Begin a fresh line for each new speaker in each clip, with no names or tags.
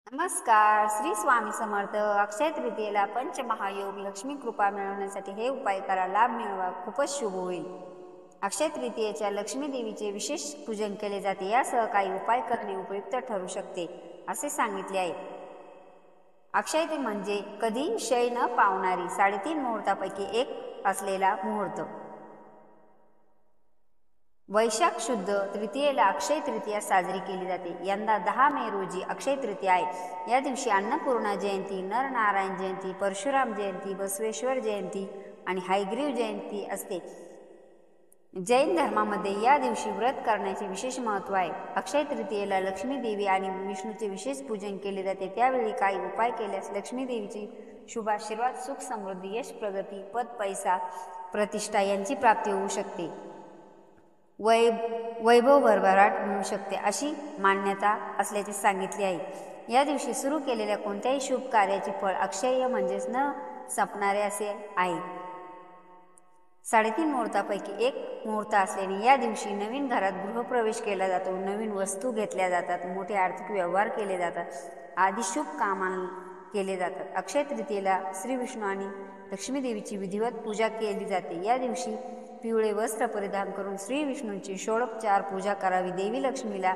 नमस्कार. श्री स्वामी समर्थ. अक्षय तृतीयेला पंचमहायोग लक्ष्मी कृपा मिळवण्यासाठी हे उपाय करा. लाभ मिळवा. खूपच शुभ होईल. अक्षय तृतीयेच्या लक्ष्मी देवीचे विशेष पूजन केले जाते. यासह काही उपाय करणे उपयुक्त ठरू शकते असे सांगितले आहे. अक्षय तृतीया म्हणजे कधी क्षय न पावणारी 3.5 मुहूर्तापैकी एक असलेला मुहूर्त. वैशाख शुद्ध तृतीयेला अक्षय तृतीया साजरी केली जाते. यंदा 10 मे रोजी अक्षय तृतीया आहे. या दिवशी अन्नपूर्णा जयंती, नरनारायण जयंती, परशुराम जयंती, बसवेश्वर जयंती आणि हयग्रीव जयंती असते. जैन धर्मामध्ये या दिवशी व्रत करण्याचे विशेष महत्त्व आहे. अक्षय तृतीयेला लक्ष्मी देवी आणि विष्णूचे विशेष पूजन केले जाते. त्यावेळी काही उपाय केल्यास लक्ष्मी देवीची शुभ आशीर्वाद, सुख, समृद्धी, यश, प्रगती, पद, पैसा, प्रतिष्ठा यांची प्राप्ती होऊ शकते. वैभव भरभराट मिळू शकते अशी मान्यता असल्याचे सांगितले आहे. या दिवशी सुरू केलेल्या कोणत्याही शुभ कार्याचे फळ अक्षय म्हणजेच न संपणारे असे आहे. 3.5 मुहूर्तापैकी एक मुहूर्त असल्याने या दिवशी नवीन घरात गृहप्रवेश केला जातो, नवीन वस्तू घेतल्या जातात, मोठे आर्थिक व्यवहार केले जातात आदी शुभ कामां केले जातात. अक्षय तृतीयेला श्री विष्णू आणि लक्ष्मी देवीची विधिवत पूजा केली जाते. या दिवशी पिवळे वस्त्र परिधान करून श्री विष्णूंची षोडोपचार पूजा करावी. देवी लक्ष्मीला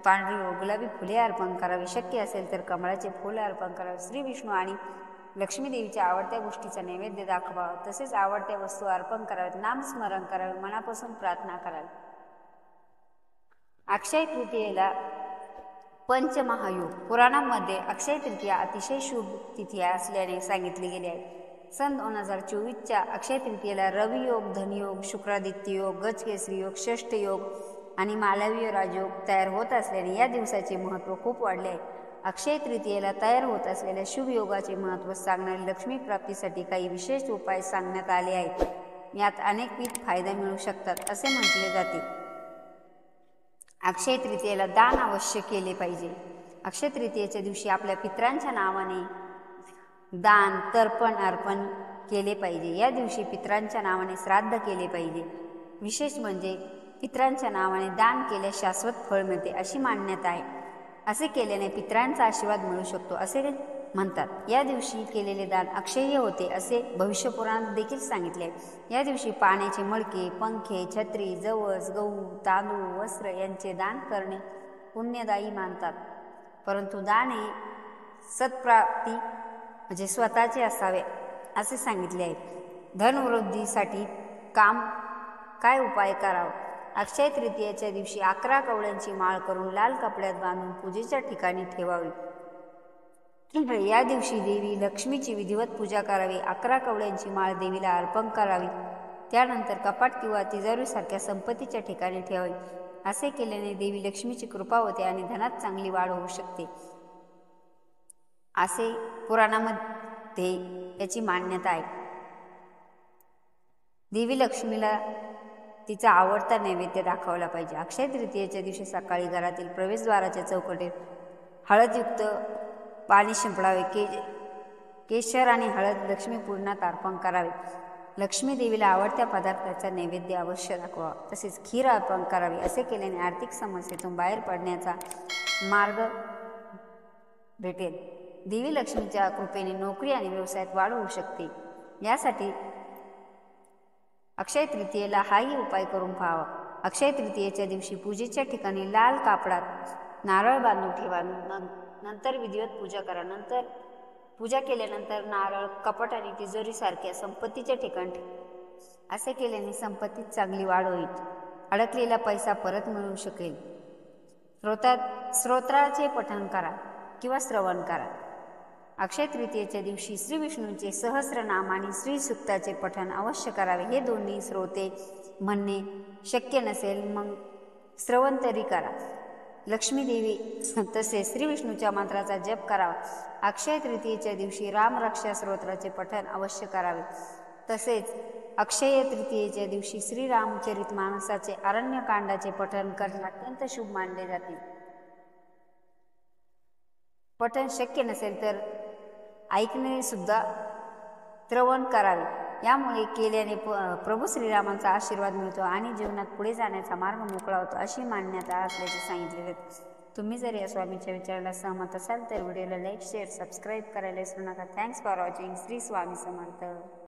पांढरी व गुलाबी फुले अर्पण करावी. शक्य असेल तर कमळाचे फूल अर्पण करावे. श्री विष्णू आणि लक्ष्मी देवीच्या आवडत्या गोष्टीचा नैवेद्य दाखवावा. तसेच आवडत्या वस्तू अर्पण कराव्यात. नामस्मरण करावे. मनापासून प्रार्थना करावी. अक्षय तृतीयेला पंचमहायोग. पुराणांमध्ये अक्षय तृतीया अतिशय शुभ तिथी असल्याने सांगितले गेले आहे. सन 2024च्या अक्षय तृतीयेला रवी योग, धनयोग, शुक्रादित्य योग, गजकेसरी योग, षष्ठ योग आणि मालवीय राजयोग तयार होत असल्याने या दिवसाचे महत्त्व खूप वाढले आहे. अक्षय तृतीयेला तयार होत असलेल्या शुभ योगाचे महत्त्व सांगणारे लक्ष्मी प्राप्तीसाठी काही विशेष उपाय सांगण्यात आले आहेत. यात अनेकविध फायदा मिळू शकतात असे म्हटले जाते. अक्षय तृतीयेला दान अवश्य केले पाहिजे. अक्षय तृतीयेच्या दिवशी आपल्या पितरांच्या नावाने दान, तर्पण अर्पण केले पाहिजे. या दिवशी पितरांच्या नावाने श्राद्ध केले पाहिजे. विशेष म्हणजे पितरांच्या नावाने दान केल्यास शाश्वत फळ मिळते अशी मान्यता आहे. असे केल्याने पितरांचा आशीर्वाद मिळू शकतो असे म्हणतात. या दिवशी केलेले दान अक्षय्य होते असे भविष्यपुराणात देखील सांगितले आहे. या दिवशी पाण्याचे मडके, पंखे, छत्री, जवस, गहू, तांदूळ, वस्त्र यांचे दान करणे पुण्यदायी मानतात. परंतु दान हे सत्प्राप्ती म्हणजे स्वतःचे असावे असे सांगितले आहे. धनवृद्धीसाठी काय उपाय करावा? अक्षय तृतीयेच्या दिवशी 11 कवड्यांची माळ करून लाल कपड्यात बांधून पूजेच्या ठिकाणी ठेवावी. या दिवशी देवी लक्ष्मीची विधिवत पूजा करावी. 11 कवड्यांची माळ देवीला अर्पण करावी. त्यानंतर कपाट किंवा तिजोरीसारख्या संपत्तीच्या ठिकाणी ठेवावी. असे केल्याने देवी लक्ष्मीची कृपा होते आणि धनात चांगली वाढ होऊ शकते असे पुराणामध्ये याची मान्यता आहे. देवी लक्ष्मीला तिचा आवडता नैवेद्य दाखवला पाहिजे. अक्षय तृतीयेच्या दिवशी सकाळी घरातील प्रवेशद्वाराच्या चौकटीत हळदयुक्त पाणी शिंपडावे. केशर आणि हळद लक्ष्मी पूजनात अर्पण करावे. लक्ष्मी देवीला आवडत्या पदार्थाचा नैवेद्य अवश्य दाखवा. तसेच खीर अर्पण करावी. असे केल्याने आर्थिक समस्येतून बाहेर पडण्याचा मार्ग भेटेल. देवी लक्ष्मीच्या कृपेने नोकरी आणि व्यवसायात वाढ होऊ शकते. यासाठी अक्षय तृतीयेला हाही उपाय करून पाहावा. अक्षय तृतीयेच्या दिवशी पूजेच्या ठिकाणी लाल कापडात नारळ बांधून ठेवा. नंतर विधिवत पूजा करा. नंतर पूजा केल्यानंतर नारळ कपाट आणि तिजोरीसारख्या संपत्तीच्या ठिकाणी ठेवा. असे केल्याने संपत्तीत चांगली वाढ होईल. अडकलेला पैसा परत मिळू शकेल. स्तोत्राचे पठण करा किंवा श्रवण करा. अक्षय तृतीयेच्या दिवशी श्री विष्णूंचे सहस्रनाम आणि श्री सूक्ताचे पठण अवश्य करावे. हे दोन्ही श्रोते म्हणणे शक्य नसेल मग श्रवण तरी करा. लक्ष्मी देवी तसेच श्री विष्णूच्या मंत्राचा जप करावा. अक्षय तृतीयेच्या दिवशी रामरक्षा स्तोत्राचे पठण अवश्य करावे. तसेच अक्षय तृतीयेच्या दिवशी श्रीरामचरित मानसाचे अरण्यकांडाचे पठण करणे अत्यंत शुभ मानले जाते. पठण शक्य नसेल तर ऐकणे सुद्धा श्रवण करावे. यामुळे केल्याने प्रभू श्रीरामांचा आशीर्वाद मिळतो आणि जीवनात पुढे जाण्याचा मार्ग मोकळा होतो अशी मान्यता असल्याचे सांगितले जाते. तुम्ही जर या स्वामीच्या विचाराला सहमत असाल तर व्हिडिओला लाईक शेअर सबस्क्राईब करायला विसरू नका. Thanks for watching. Shri Swami Samarth.